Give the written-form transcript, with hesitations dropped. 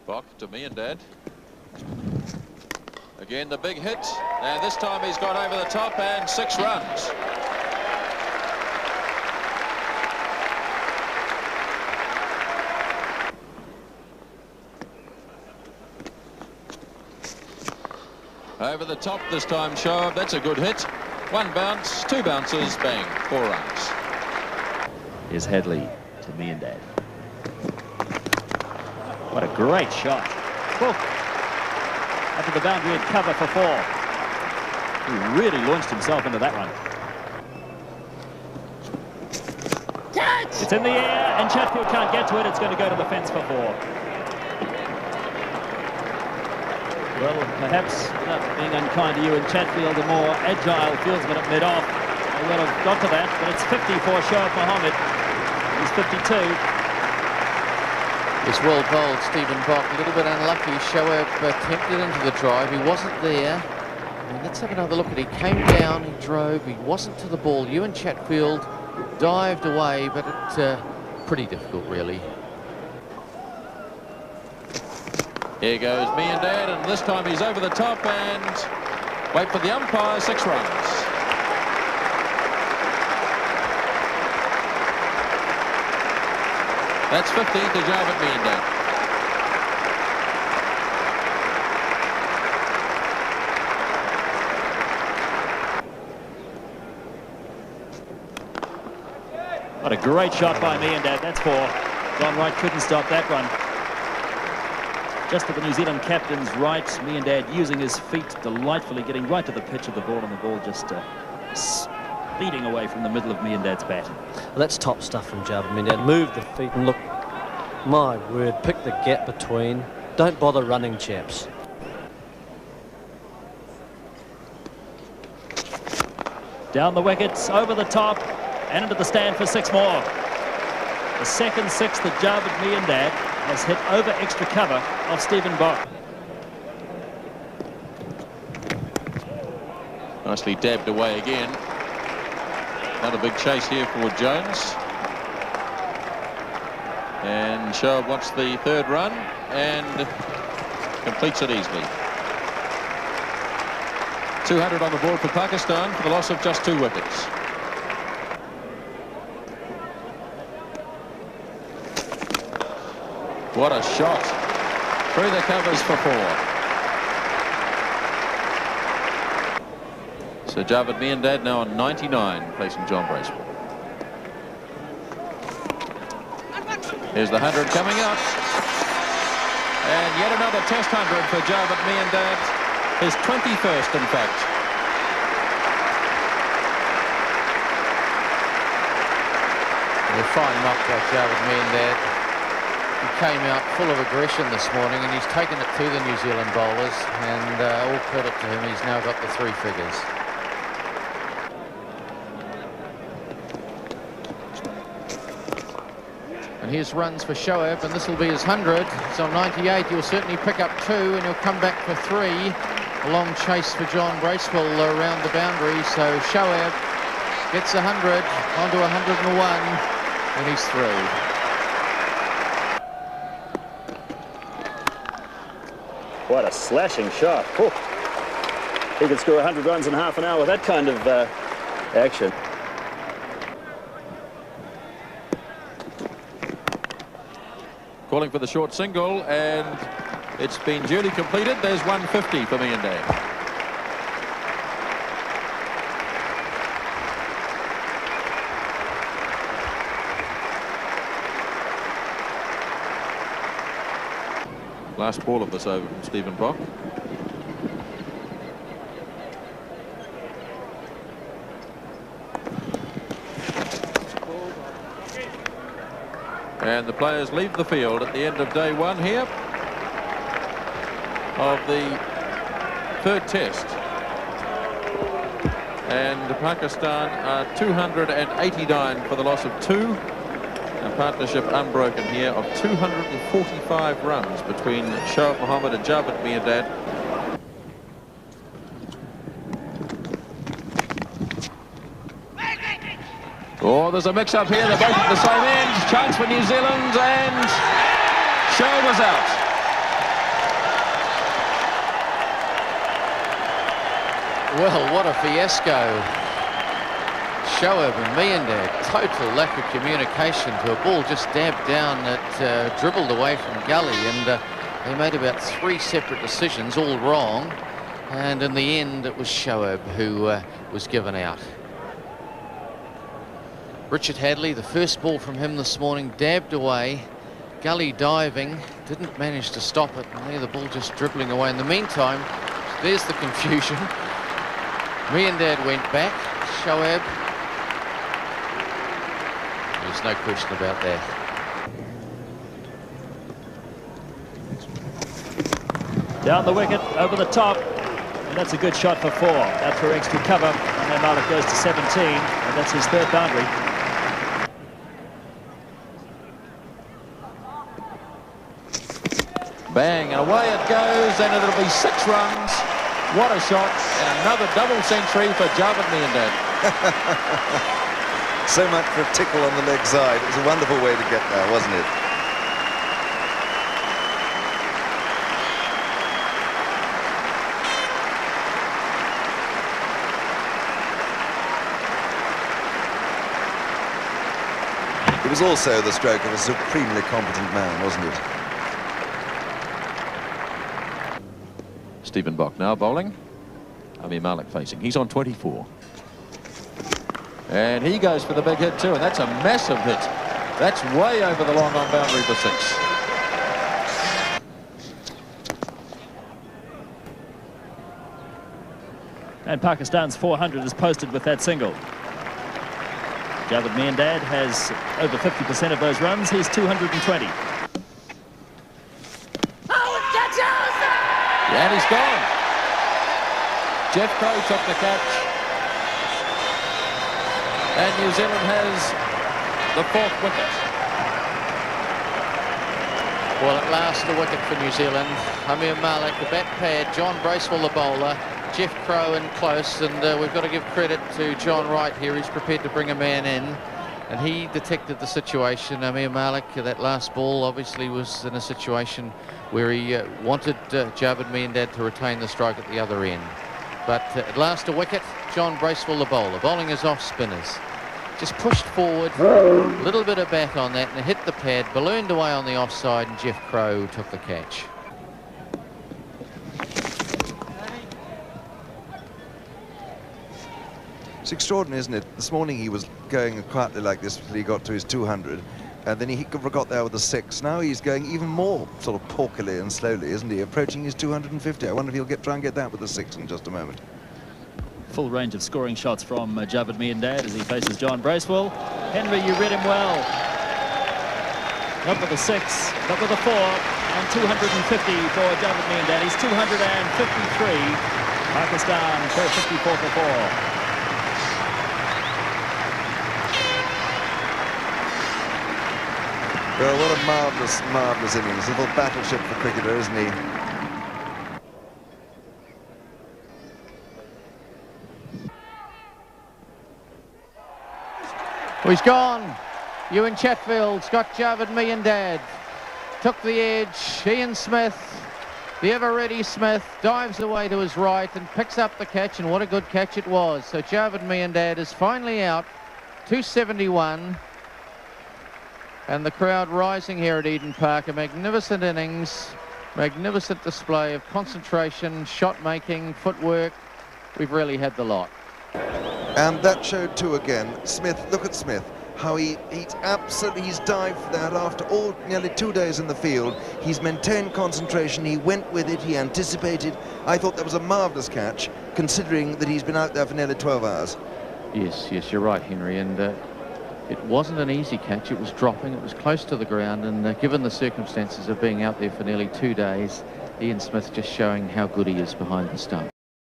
Bok to miandad. Again the big hit, and this time he's got over the top and 6 runs. Over the top this time, Shoaib. That's a good hit. 1 bounce, 2 bounces, bang, 4 runs. Here's Hadley to miandad. What a great shot. Book. Up to the boundary and cover for 4. He really launched himself into that one. Catch! It's in the air and Chatfield can't get to it. It's going to go to the fence for 4. Well, perhaps not being unkind to you and Chatfield, a more agile fieldsman at mid-off, they will have got to that, but it's 50 for Shoaib Mohammed. He's 52. It's well bowled, Stephen Bok. A little bit unlucky. Shoaib tempted into the drive. He wasn't there. And let's have another look at it. He came down, he drove, he wasn't to the ball. Ewan Chatfield dived away, but it's pretty difficult, really. Here goes miandad, and this time he's over the top and wait for the umpire, 6 runs. That's 15 to Javed miandad. What a great shot by miandad. That's 4. John Wright couldn't stop that one. Just to the New Zealand captain's right, miandad using his feet delightfully, getting right to the pitch of the ball, and the ball just speeding away from the middle of miandad's bat. Well, that's top stuff from Javed miandad. Move the feet and look, my word, pick the gap between. Don't bother running, chaps. Down the wickets, over the top, and into the stand for 6 more. The second 6 that Javed miandad has hit over extra cover of Stephen Bok. Nicely dabbed away again. Not a big chase here for Jones. And Shoaib wants the 3rd run and completes it easily. 200 on the board for Pakistan for the loss of just 2 wickets. What a shot. Through the covers for 4. So Javed miandad now on 99, placing John Bracewell. Here's the 100 coming up. And yet another test 100 for Javed miandad. His 21st, in fact. A fine knock by Javed miandad. He came out full of aggression this morning, and he's taken it to the New Zealand bowlers, and all credit to him, he's now got the 3 figures. And here's runs for Shoaib, and this will be his 100. He's on 98. He'll certainly pick up 2, and he'll come back for 3. A long chase for John Bracewell around the boundary, so Shoaib gets 100 onto 101, and he's through. What a slashing shot. Oh. He could score 100 runs in half an hour with that kind of action. Calling for the short single, and it's been duly completed. There's 150 for miandad. Last ball of this over from Stephen Bok. And the players leave the field at the end of day 1 here of the 3rd test. And Pakistan are 289 for the loss of 2. A partnership unbroken here of 245 runs between Shoaib Mohammed and Javed miandad. Oh, there's a mix-up here. They're both at the same end. Chance for New Zealand, and Shoaib was out. Well, what a fiasco. Shoaib and miandad, total lack of communication to a ball just dabbed down that dribbled away from Gully, and they made about 3 separate decisions, all wrong, and in the end it was Shoaib who was given out. Richard Hadley, the first ball from him this morning, dabbed away. Gully diving, didn't manage to stop it, and there the ball just dribbling away. In the meantime, there's the confusion. miandad went back. Shoaib, there's no question about that. Down the wicket, over the top, and that's a good shot for 4. Out for extra cover, and then Malik goes to 17, and that's his 3rd boundary. Bang, and away it goes, and it'll be 6 runs. What a shot, and another double century for Javed miandad. So much for a tickle on the leg side. It was a wonderful way to get there, wasn't it? It was also the stroke of a supremely competent man, wasn't it? Stephen Bock now bowling. Amir Malik facing. He's on 24. And he goes for the big hit too, and that's a massive hit. That's way over the long on boundary for 6. And Pakistan's 400 is posted with that single. Javed miandad has over 50% of those runs. He's 220. And he's gone. Jeff Crow took the catch. And New Zealand has the 4th wicket. Well, at last a wicket for New Zealand. Amir Malik, the bat pad, John Bracewell, the bowler, Jeff Crow in close, and we've got to give credit to John Wright here. He's prepared to bring a man in, and he detected the situation. Amir Malik, that last ball obviously was in a situation where he wanted Javed miandad to retain the strike at the other end. But at last a wicket. John Bracewell, the bowler, bowling his off spinners. Just pushed forward, a little bit of bat on that, and it hit the pad, ballooned away on the offside, and Jeff Crow took the catch. It's extraordinary, isn't it? This morning he was going quietly like this until he got to his 200, and then he got there with a 6. Now he's going even more sort of porkily and slowly, isn't he? Approaching his 250. I wonder if he'll try and get that with a 6 in just a moment. Full range of scoring shots from Javed miandad as he faces John Bracewell. Henry, you read him well. Not with a 6, but with a 4, and 250 for Javed miandad. He's 253. Pakistan 454 for 4. Well, what a marvellous, marvellous innings. A little battleship for cricketer, isn't he? Well, he's gone. Ewan Chatfield's got Javed miandad. Took the edge. Ian Smith, the ever-ready Smith, dives away to his right and picks up the catch, and what a good catch it was. So Javed miandad is finally out, 271. And the crowd rising here at Eden Park. A magnificent innings, magnificent display of concentration, shot making, footwork. We've really had the lot. And that showed too again. Smith, look at Smith, how he's dived for that after nearly 2 days in the field. He's maintained concentration, he went with it, he anticipated. I thought that was a marvellous catch, considering that he's been out there for nearly 12 hours. Yes, you're right, Henry, and it wasn't an easy catch. It was dropping, it was close to the ground, and given the circumstances of being out there for nearly 2 days, Ian Smith just showing how good he is behind the stump.